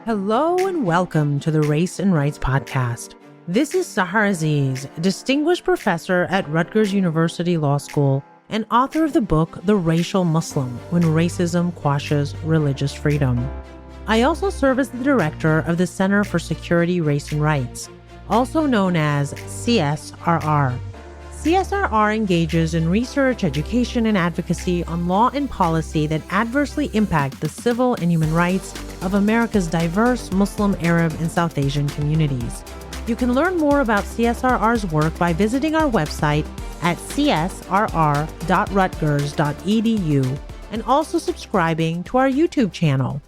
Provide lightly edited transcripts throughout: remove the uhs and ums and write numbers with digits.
Hello and welcome to the Race and Rights Podcast. This is Sahar Aziz, distinguished professor at Rutgers University Law School and author of the book The Racial Muslim: When Racism Quashes Religious Freedom. I also serve as the director of the Center for Security, Race and Rights, also known as CSRR. CSRR engages in research, education, and advocacy on law and policy that adversely impact the civil and human rights of America's diverse Muslim, Arab, and South Asian communities. You can learn more about CSRR's work by visiting our website at csrr.rutgers.edu and also subscribing to our YouTube channel.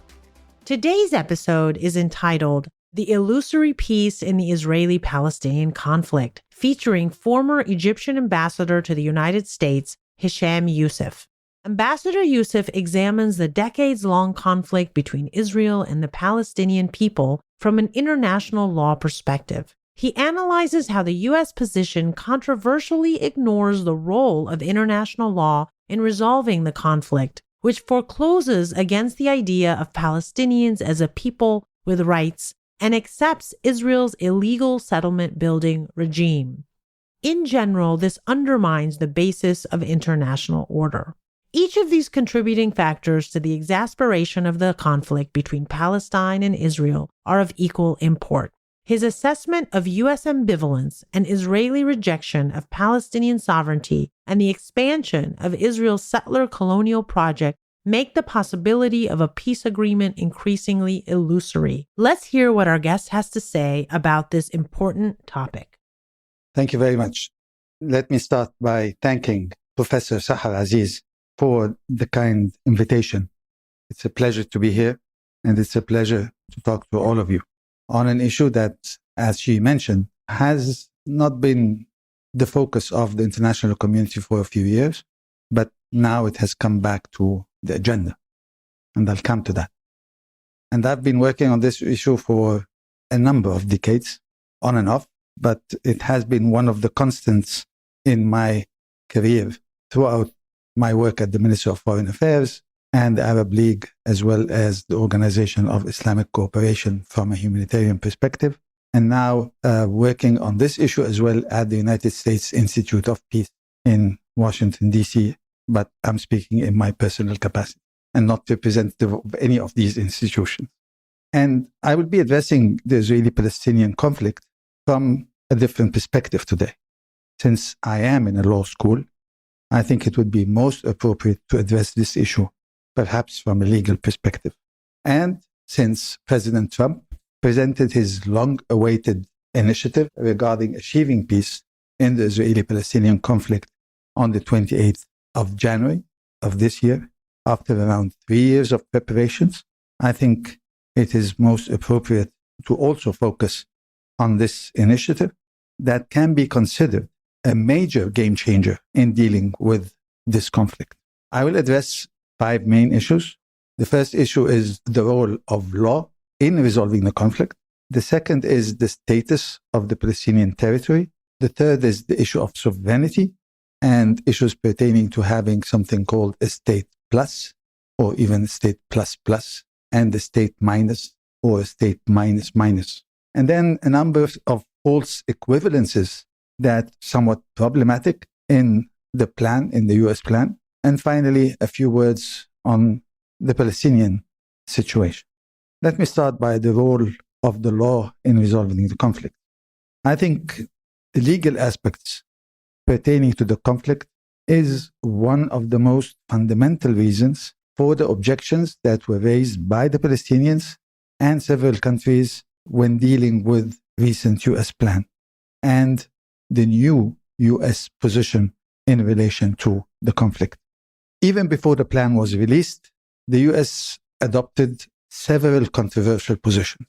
Today's episode is entitled The Illusory Peace in the Israeli-Palestinian Conflict, featuring former Egyptian ambassador to the United States, Hesham Youssef. Ambassador Youssef examines the decades-long conflict between Israel and the Palestinian people from an international law perspective. He analyzes how the U.S. position controversially ignores the role of international law in resolving the conflict, which forecloses against the idea of Palestinians as a people with rights and accepts Israel's illegal settlement building regime. In general, this undermines the basis of international order. Each of these contributing factors to the exasperation of the conflict between Palestine and Israel are of equal import. His assessment of U.S. ambivalence and Israeli rejection of Palestinian sovereignty and the expansion of Israel's settler colonial project make the possibility of a peace agreement increasingly illusory. Let's hear what our guest has to say about this important topic. Thank you very much. Let me start by thanking Professor Sahar Aziz for the kind invitation. It's a pleasure to be here, and it's a pleasure to talk to all of you on an issue that, as she mentioned, has not been the focus of the international community for a few years, but now it has come back to the agenda, and I'll come to that. And I've been working on this issue for a number of decades, on and off, but it has been one of the constants in my career throughout my work at the Ministry of Foreign Affairs and the Arab League, as well as the Organization of Islamic Cooperation from a humanitarian perspective, and now working on this issue as well at the United States Institute of Peace in Washington, D.C., but I'm speaking in my personal capacity and not representative of any of these institutions. And I will be addressing the Israeli-Palestinian conflict from a different perspective today. Since I am in a law school, I think it would be most appropriate to address this issue, perhaps from a legal perspective. And since President Trump presented his long-awaited initiative regarding achieving peace in the Israeli-Palestinian conflict on the 28th of January of this year, after around 3 years of preparations, I think it is most appropriate to also focus on this initiative that can be considered a major game changer in dealing with this conflict. I will address 5 main issues. The first issue is the role of law in resolving the conflict. The second is the status of the Palestinian territory. The third is the issue of sovereignty and issues pertaining to having something called a state plus, or even state plus plus, and a state minus, or a state minus minus. And then a number of false equivalences that somewhat problematic in the plan, in the US plan. And finally, a few words on the Palestinian situation. Let me start by the role of the law in resolving the conflict. I think the legal aspects pertaining to the conflict is one of the most fundamental reasons for the objections that were raised by the Palestinians and several countries when dealing with recent US plan and the new US position in relation to the conflict. Even before the plan was released, the US adopted several controversial positions.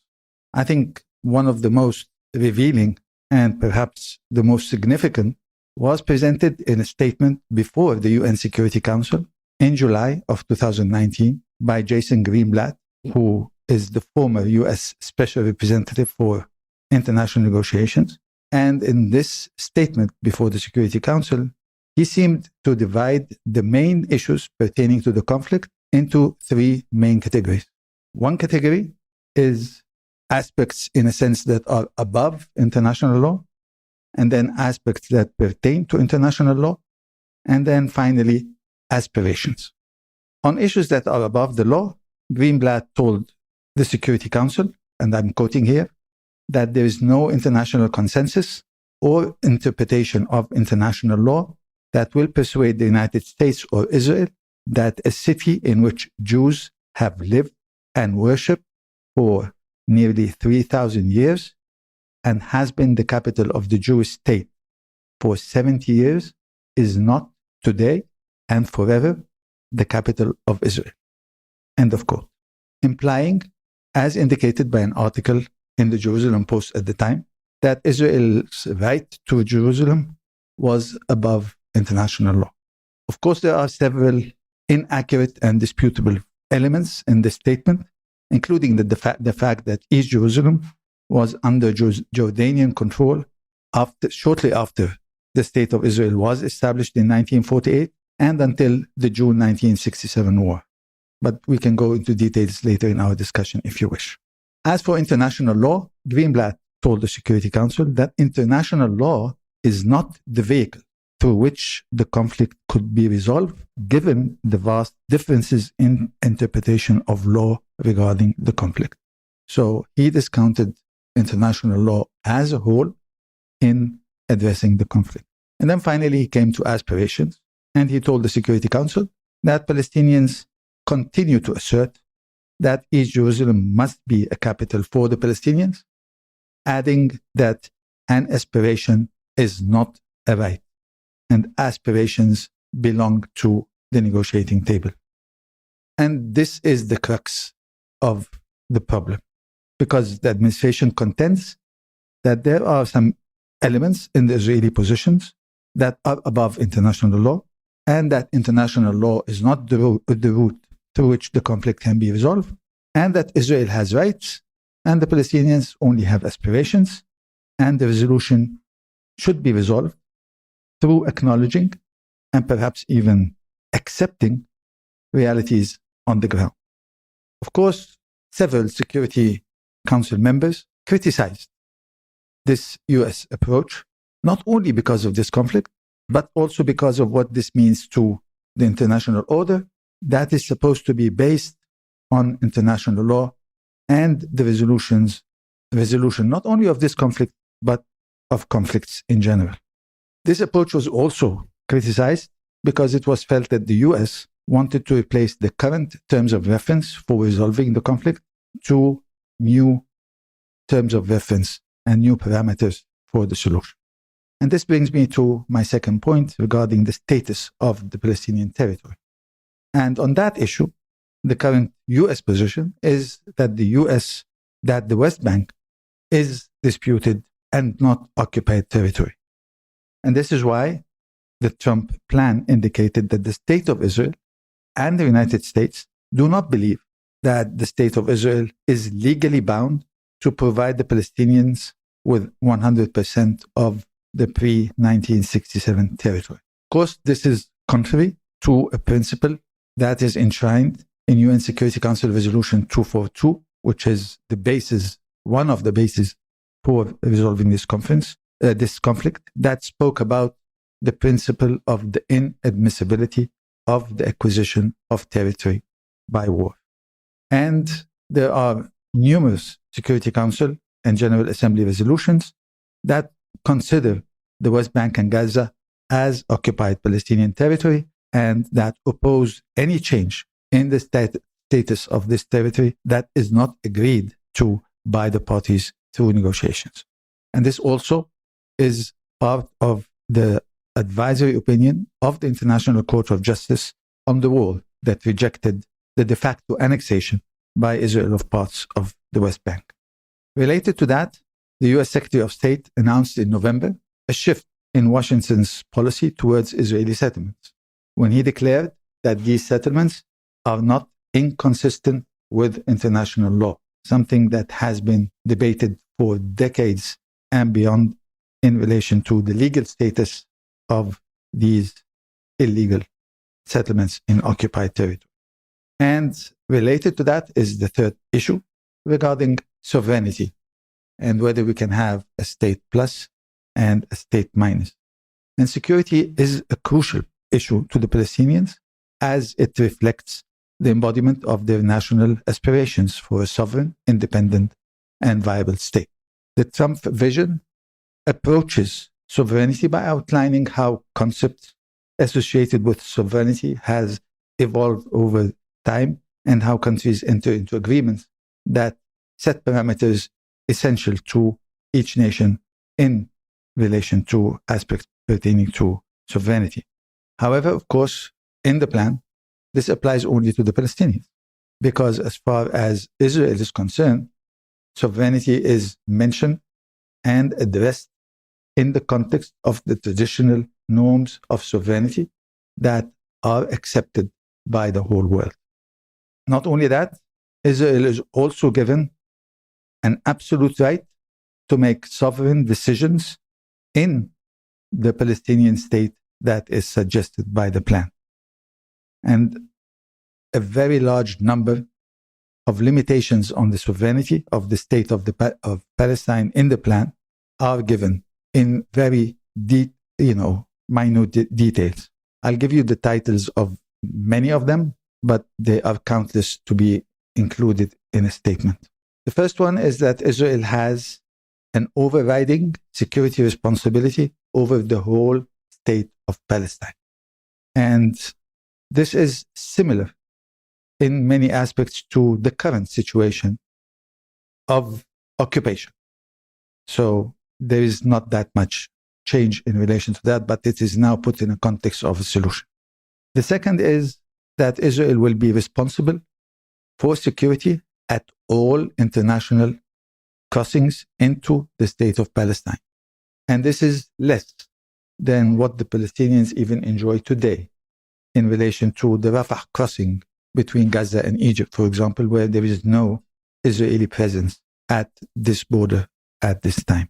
I think one of the most revealing and perhaps the most significant was presented in a statement before the UN Security Council in July of 2019 by Jason Greenblatt, who is the former US Special Representative for International Negotiations. And in this statement before the Security Council, he seemed to divide the main issues pertaining to the conflict into 3 main categories. One category is aspects in a sense that are above international law, and then aspects that pertain to international law, and then finally aspirations. On issues that are above the law, Greenblatt told the Security Council, and I'm quoting here, that there is no international consensus or interpretation of international law that will persuade the United States or Israel that a city in which Jews have lived and worshipped for nearly 3,000 years and has been the capital of the Jewish state for 70 years is not today and forever the capital of Israel. End of quote. Implying, as indicated by an article in the Jerusalem Post at the time, that Israel's right to Jerusalem was above international law. Of course, there are several inaccurate and disputable elements in this statement, including the fact that East Jerusalem was under Jordanian control shortly after the State of Israel was established in 1948 and until the June 1967 war. But we can go into details later in our discussion if you wish. As for international law, Greenblatt told the Security Council that international law is not the vehicle through which the conflict could be resolved, given the vast differences in interpretation of law regarding the conflict. So he discounted international law as a whole in addressing the conflict. And then finally, he came to aspirations, and he told the Security Council that Palestinians continue to assert that East Jerusalem must be a capital for the Palestinians, adding that an aspiration is not a right, and aspirations belong to the negotiating table. And this is the crux of the problem, because the administration contends that there are some elements in the Israeli positions that are above international law, and that international law is not the route through which the conflict can be resolved, and that Israel has rights, and the Palestinians only have aspirations, and the resolution should be resolved through acknowledging and perhaps even accepting realities on the ground. Of course, several Security Council members criticized this US approach, not only because of this conflict, but also because of what this means to the international order that is supposed to be based on international law and the resolution not only of this conflict, but of conflicts in general. This approach was also criticized because it was felt that the US wanted to replace the current terms of reference for resolving the conflict to new terms of reference and new parameters for the solution. And this brings me to my second point regarding the status of the Palestinian territory. And on that issue, the current US position is that the West Bank is disputed and not occupied territory. And this is why the Trump plan indicated that the State of Israel and the United States do not believe that the State of Israel is legally bound to provide the Palestinians with 100% of the pre-1967 territory. Of course, this is contrary to a principle that is enshrined in UN Security Council Resolution 242, which is one of the bases for resolving this conflict, that spoke about the principle of the inadmissibility of the acquisition of territory by war. And there are numerous Security Council and General Assembly resolutions that consider the West Bank and Gaza as occupied Palestinian territory and that oppose any change in the status of this territory that is not agreed to by the parties through negotiations. And this also is part of the advisory opinion of the International Court of Justice on the war that rejected the de facto annexation by Israel of parts of the West Bank. Related to that, the US Secretary of State announced in November a shift in Washington's policy towards Israeli settlements, when he declared that these settlements are not inconsistent with international law, something that has been debated for decades and beyond in relation to the legal status of these illegal settlements in occupied territory. And related to that is the third issue, regarding sovereignty and whether we can have a state plus and a state minus. And security is a crucial issue to the Palestinians as it reflects the embodiment of their national aspirations for a sovereign, independent, and viable state. The Trump vision approaches sovereignty by outlining how concepts associated with sovereignty has evolved over time and how countries enter into agreements that set parameters essential to each nation in relation to aspects pertaining to sovereignty. However, of course, in the plan, this applies only to the Palestinians, because as far as Israel is concerned, sovereignty is mentioned and addressed in the context of the traditional norms of sovereignty that are accepted by the whole world. Not only that, Israel is also given an absolute right to make sovereign decisions in the Palestinian state that is suggested by the plan. And a very large number of limitations on the sovereignty of the state of Palestine in the plan are given in very minute details. I'll give you the titles of many of them, but they are countless to be included in a statement. The first one is that Israel has an overriding security responsibility over the whole state of Palestine. And this is similar in many aspects to the current situation of occupation. So there is not that much change in relation to that, but it is now put in a context of a solution. The second is that Israel will be responsible for security at all international crossings into the state of Palestine. And this is less than what the Palestinians even enjoy today in relation to the Rafah crossing between Gaza and Egypt, for example, where there is no Israeli presence at this border at this time.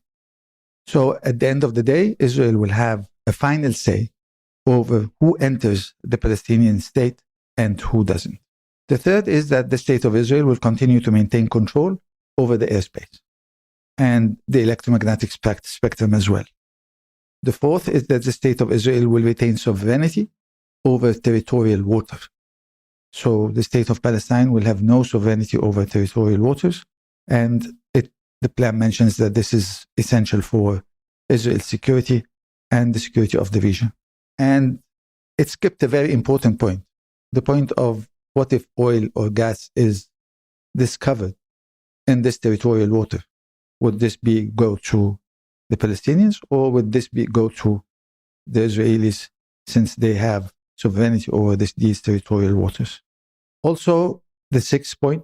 So at the end of the day, Israel will have a final say over who enters the Palestinian state and who doesn't. The third is that the state of Israel will continue to maintain control over the airspace and the electromagnetic spectrum as well. The fourth is that the state of Israel will retain sovereignty over territorial water. So the state of Palestine will have no sovereignty over territorial waters, and the plan mentions that this is essential for Israel's security and the security of the region. And it skipped a very important point, the point of what if oil or gas is discovered in this territorial water? Would this go to the Palestinians, or would this go to the Israelis, since they have sovereignty over these territorial waters? Also, the sixth point,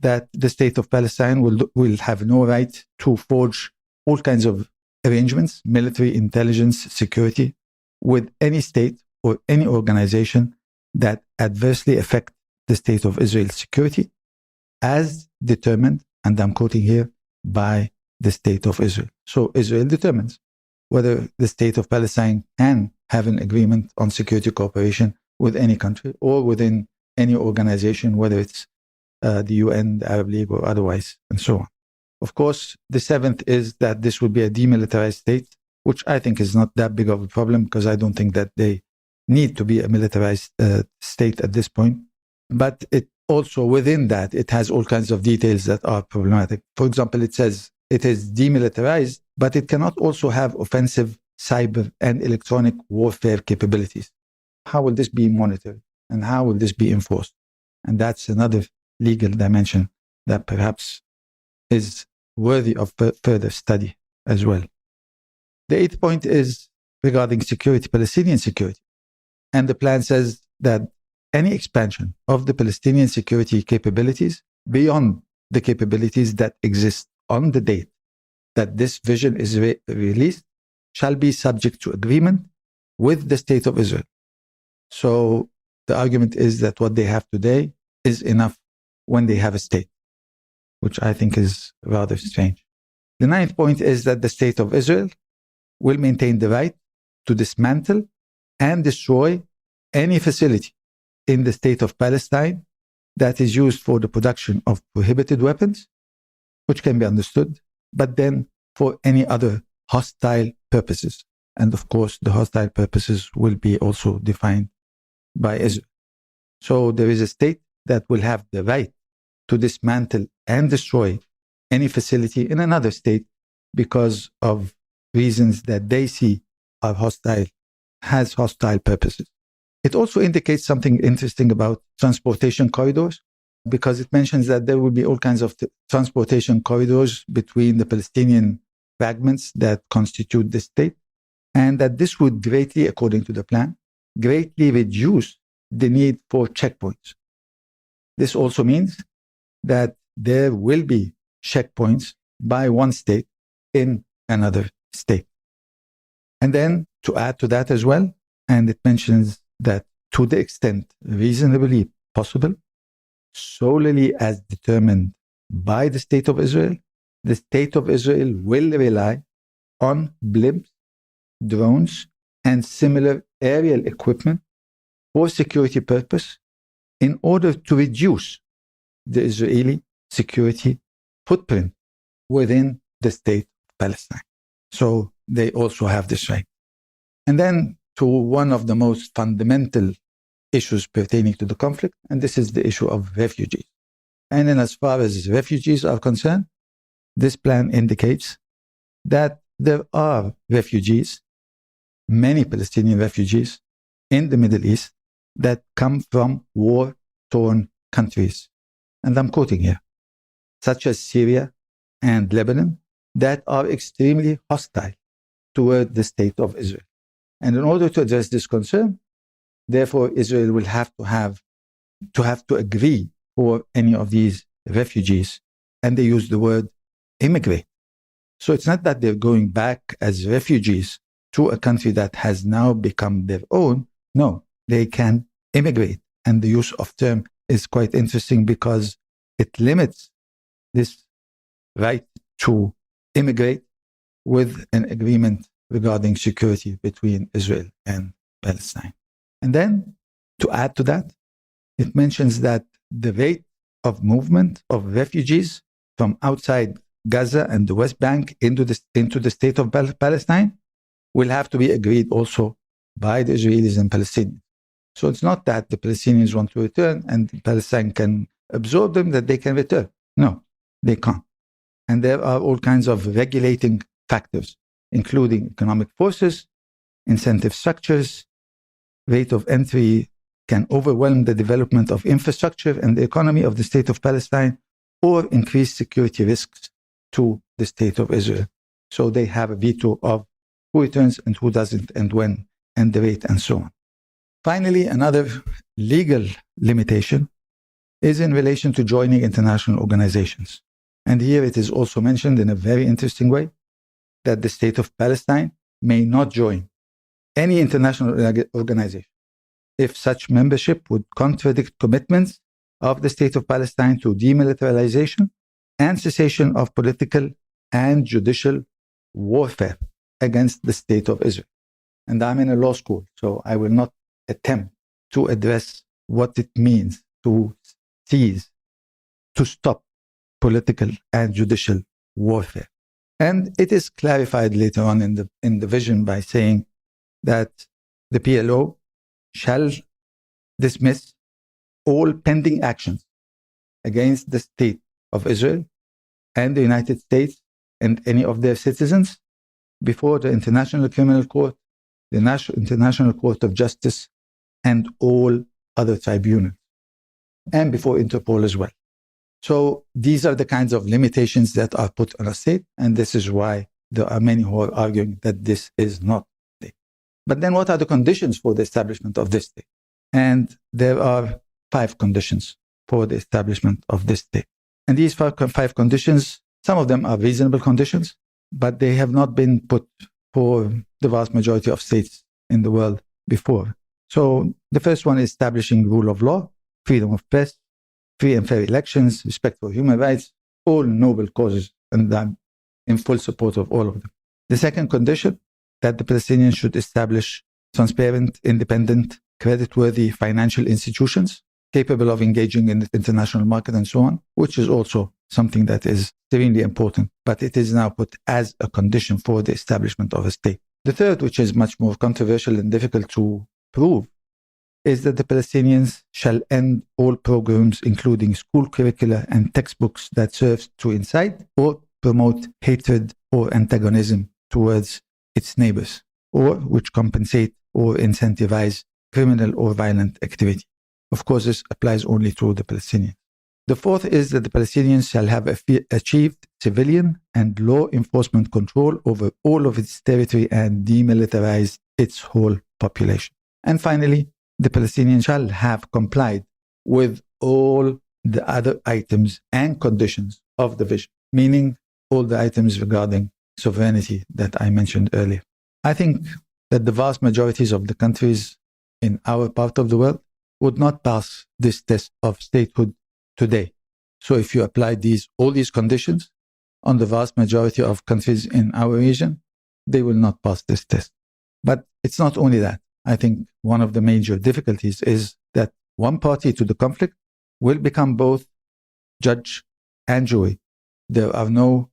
that the state of Palestine will have no right to forge all kinds of arrangements, military, intelligence, security, with any state or any organization that adversely affect the state of Israel's security, as determined, and I'm quoting here, by the state of Israel. So Israel determines whether the state of Palestine can have an agreement on security cooperation with any country or within any organization, whether it's the UN, the Arab League, or otherwise, and so on. Of course, the seventh is that this will be a demilitarized state, which I think is not that big of a problem, because I don't think that they need to be a militarized state at this point. But it also, within that, it has all kinds of details that are problematic. For example, it says it is demilitarized, but it cannot also have offensive cyber and electronic warfare capabilities. How will this be monitored? And how will this be enforced? And that's another legal dimension that perhaps is worthy of further study as well. The eighth point is regarding security, Palestinian security. And the plan says that any expansion of the Palestinian security capabilities beyond the capabilities that exist on the date that this vision is released shall be subject to agreement with the state of Israel. So the argument is that what they have today is enough when they have a state, which I think is rather strange. The ninth point is that the state of Israel will maintain the right to dismantle and destroy any facility in the state of Palestine that is used for the production of prohibited weapons, which can be understood, but then for any other hostile purposes. And of course, the hostile purposes will be also defined by Israel. So there is a state that will have the right to dismantle and destroy any facility in another state because of reasons that they see are hostile, has hostile purposes. It also indicates something interesting about transportation corridors, because it mentions that there will be all kinds of transportation corridors between the Palestinian fragments that constitute the state, and that this would greatly, according to the plan, greatly reduce the need for checkpoints. This also means that there will be checkpoints by one state in another state. And then to add to that as well, and it mentions that to the extent reasonably possible, solely as determined by the State of Israel, the State of Israel will rely on blimps, drones, and similar aerial equipment for security purpose in order to reduce the Israeli security footprint within the state of Palestine. So they also have this right. And then to one of the most fundamental issues pertaining to the conflict, and this is the issue of refugees. And then as far as refugees are concerned, this plan indicates that there are refugees, many Palestinian refugees in the Middle East that come from war-torn countries. And I'm quoting here, such as Syria and Lebanon, that are extremely hostile toward the state of Israel. And in order to address this concern, therefore, Israel will have to agree for any of these refugees. And they use the word immigrate. So it's not that they're going back as refugees to a country that has now become their own. No, they can immigrate. And the use of term is quite interesting because it limits this right to immigrate with an agreement regarding security between Israel and Palestine. And then to add to that, it mentions that the rate of movement of refugees from outside Gaza and the West Bank into the state of Palestine will have to be agreed also by the Israelis and Palestinians. So it's not that the Palestinians want to return and Palestine can absorb them, that they can return. No, they can't. And there are all kinds of regulating factors, including economic forces, incentive structures. Rate of entry can overwhelm the development of infrastructure and the economy of the state of Palestine or increase security risks to the state of Israel. So they have a veto of who returns and who doesn't and when and the rate and so on. Finally, another legal limitation is in relation to joining international organizations. And here it is also mentioned in a very interesting way that the state of Palestine may not join any international organization if such membership would contradict commitments of the state of Palestine to demilitarization and cessation of political and judicial warfare against the state of Israel. And I'm in a law school, so I will not attempt to address what it means to cease, to stop political and judicial warfare. And it is clarified later on in the vision by saying that the PLO shall dismiss all pending actions against the state of Israel and the United States and any of their citizens before the International Criminal Court, the International Court of Justice, and all other tribunals, and before Interpol as well. So these are the kinds of limitations that are put on a state, and this is why there are many who are arguing that this is not a state. But then what are the conditions for the establishment of this state? And there are 5 conditions for the establishment of this state. And these 5 conditions, some of them are reasonable conditions, but they have not been put for the vast majority of states in the world before. So the first one is establishing rule of law, freedom of press, free and fair elections, respect for human rights, all noble causes, and I'm in full support of all of them. The second condition, that the Palestinians should establish transparent, independent, creditworthy financial institutions capable of engaging in the international market and so on, which is also something that is extremely important. But it is now put as a condition for the establishment of a state. The third, which is much more controversial and difficult to prove, is that the Palestinians shall end all programs, including school curricula and textbooks that serve to incite or promote hatred or antagonism towards its neighbors, or which compensate or incentivize criminal or violent activity. Of course, this applies only to the Palestinians. The fourth is that the Palestinians shall have achieved civilian and law enforcement control over all of its territory and demilitarize its whole population. And finally, the Palestinians shall have complied with all the other items and conditions of the vision, meaning all the items regarding sovereignty that I mentioned earlier. I think that the vast majorities of the countries in our part of the world would not pass this test of statehood today. So if you apply all these conditions on the vast majority of countries in our region, they will not pass this test. But it's not only that. I think one of the major difficulties is that one party to the conflict will become both judge and jury. There are no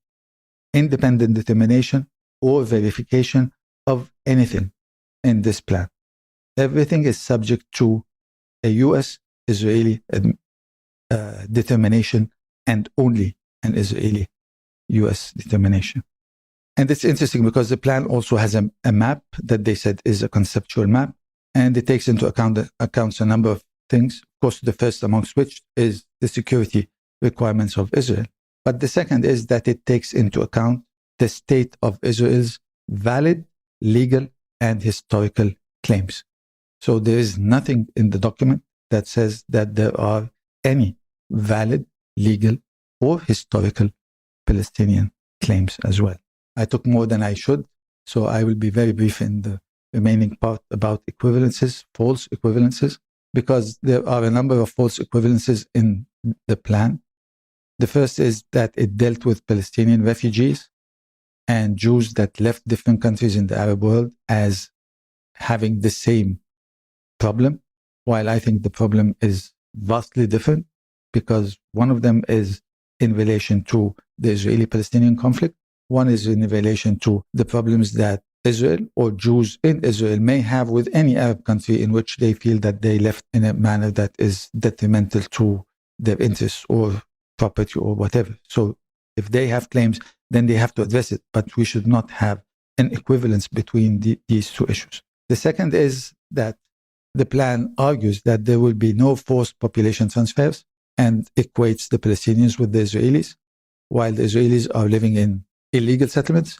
independent determination or verification of anything in this plan. Everything is subject to a U.S.-Israeli determination and only an Israeli-U.S. determination. And it's interesting because the plan also has a map that they said is a conceptual map, and it takes into account a number of things. Of course, the first amongst which is the security requirements of Israel. But the second is that it takes into account the state of Israel's valid, legal, and historical claims. So there is nothing in the document that says that there are any valid, legal, or historical Palestinian claims as well. I took more than I should, so I will be very brief in the remaining part about equivalences, false equivalences, because there are a number of false equivalences in the plan. The first is that it dealt with Palestinian refugees and Jews that left different countries in the Arab world as having the same problem, while I think the problem is vastly different, because one of them is in relation to the Israeli-Palestinian conflict. One is in relation to the problems that Israel or Jews in Israel may have with any Arab country in which they feel that they left in a manner that is detrimental to their interests or property or whatever. So if they have claims, then they have to address it. But we should not have an equivalence between these two issues. The second is that the plan argues that there will be no forced population transfers and equates the Palestinians with the Israelis, while the Israelis are living in illegal settlements,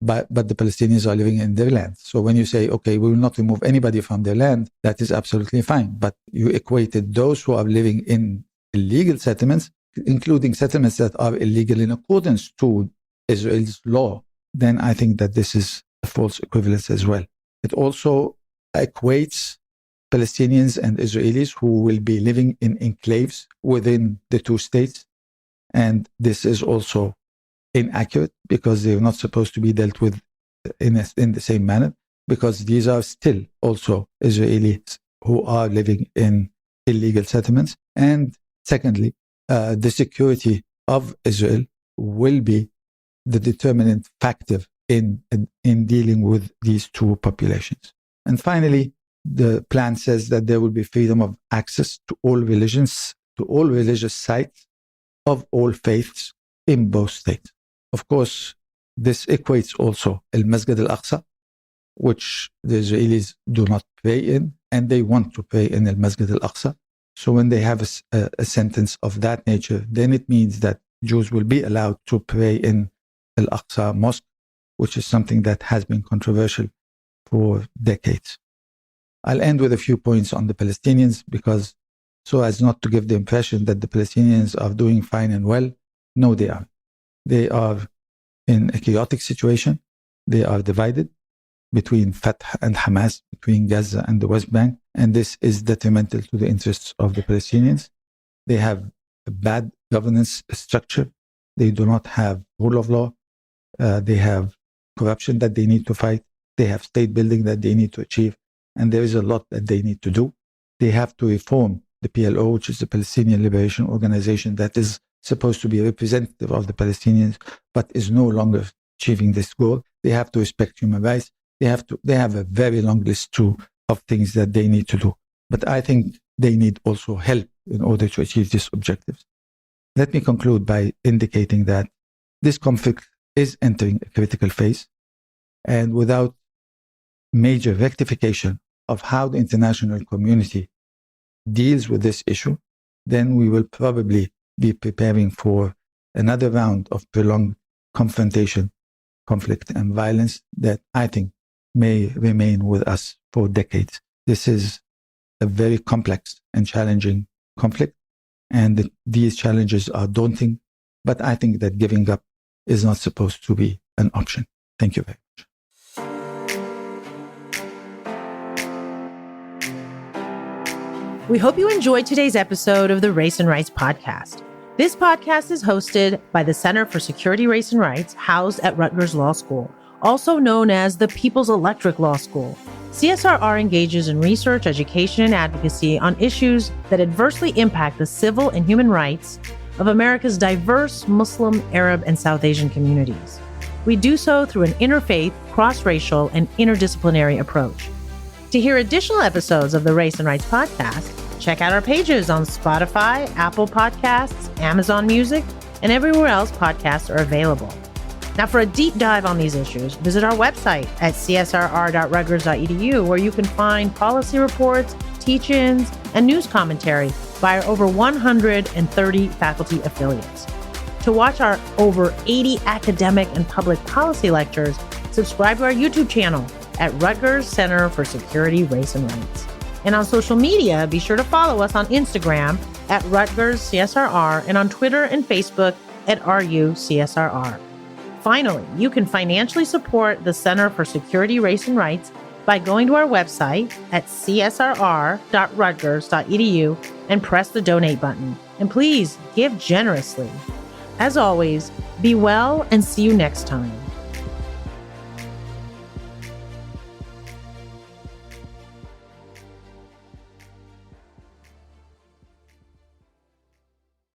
but the Palestinians are living in their land. So when you say, okay, we will not remove anybody from their land, that is absolutely fine. But you equated those who are living in illegal settlements, including settlements that are illegal in accordance to Israel's law, then I think that this is a false equivalence as well. It also equates Palestinians and Israelis who will be living in enclaves within the two states. And this is also inaccurate because they're not supposed to be dealt with in the same manner, because these are still also Israelis who are living in illegal settlements. And secondly, the security of Israel will be the determinant factor in dealing with these two populations. And finally, the plan says that there will be freedom of access to all religions, to all religious sites of all faiths in both states. Of course, this equates also Al-Masjid Al-Aqsa, which the Israelis do not pray in, and they want to pray in Al-Masjid Al-Aqsa. So when they have a sentence of that nature, then it means that Jews will be allowed to pray in Al-Aqsa Mosque, which is something that has been controversial for decades. I'll end with a few points on the Palestinians, because so as not to give the impression that the Palestinians are doing fine and well. No, they are. They are in a chaotic situation. They are divided between Fatah and Hamas, between Gaza and the West Bank, and this is detrimental to the interests of the Palestinians. They have a bad governance structure. They do not have rule of law. They have corruption that they need to fight. They have state building that they need to achieve. And there is a lot that they need to do. They have to reform the PLO, which is the Palestinian Liberation Organization, that is supposed to be representative of the Palestinians, but is no longer achieving this goal. They have to respect human rights. They have a very long list too of things that they need to do. But I think they need also help in order to achieve these objectives. Let me conclude by indicating that this conflict is entering a critical phase, and without major rectification of how the international community deals with this issue, then we will probably be preparing for another round of prolonged confrontation, conflict, and violence that I think may remain with us for decades. This is a very complex and challenging conflict, and these challenges are daunting, but I think that giving up is not supposed to be an option. Thank you very much. We hope you enjoyed today's episode of the Race and Rights podcast. This podcast is hosted by the Center for Security, Race and Rights, housed at Rutgers Law School, also known as the People's Electric Law School. CSRR engages in research, education, and advocacy on issues that adversely impact the civil and human rights of America's diverse Muslim, Arab, and South Asian communities. We do so through an interfaith, cross-racial, and interdisciplinary approach. To hear additional episodes of the Race and Rights podcast, check out our pages on Spotify, Apple Podcasts, Amazon Music, and everywhere else podcasts are available. Now, for a deep dive on these issues, visit our website at csrr.rutgers.edu, where you can find policy reports, teach-ins, and news commentary by our over 130 faculty affiliates. To watch our over 80 academic and public policy lectures, subscribe to our YouTube channel at Rutgers Center for Security, Race and Rights. And on social media, be sure to follow us on Instagram at Rutgers CSRR and on Twitter and Facebook at RUCSRR. Finally, you can financially support the Center for Security, Race and Rights by going to our website at csrr.rutgers.edu and press the donate button. And please give generously. As always, be well and see you next time.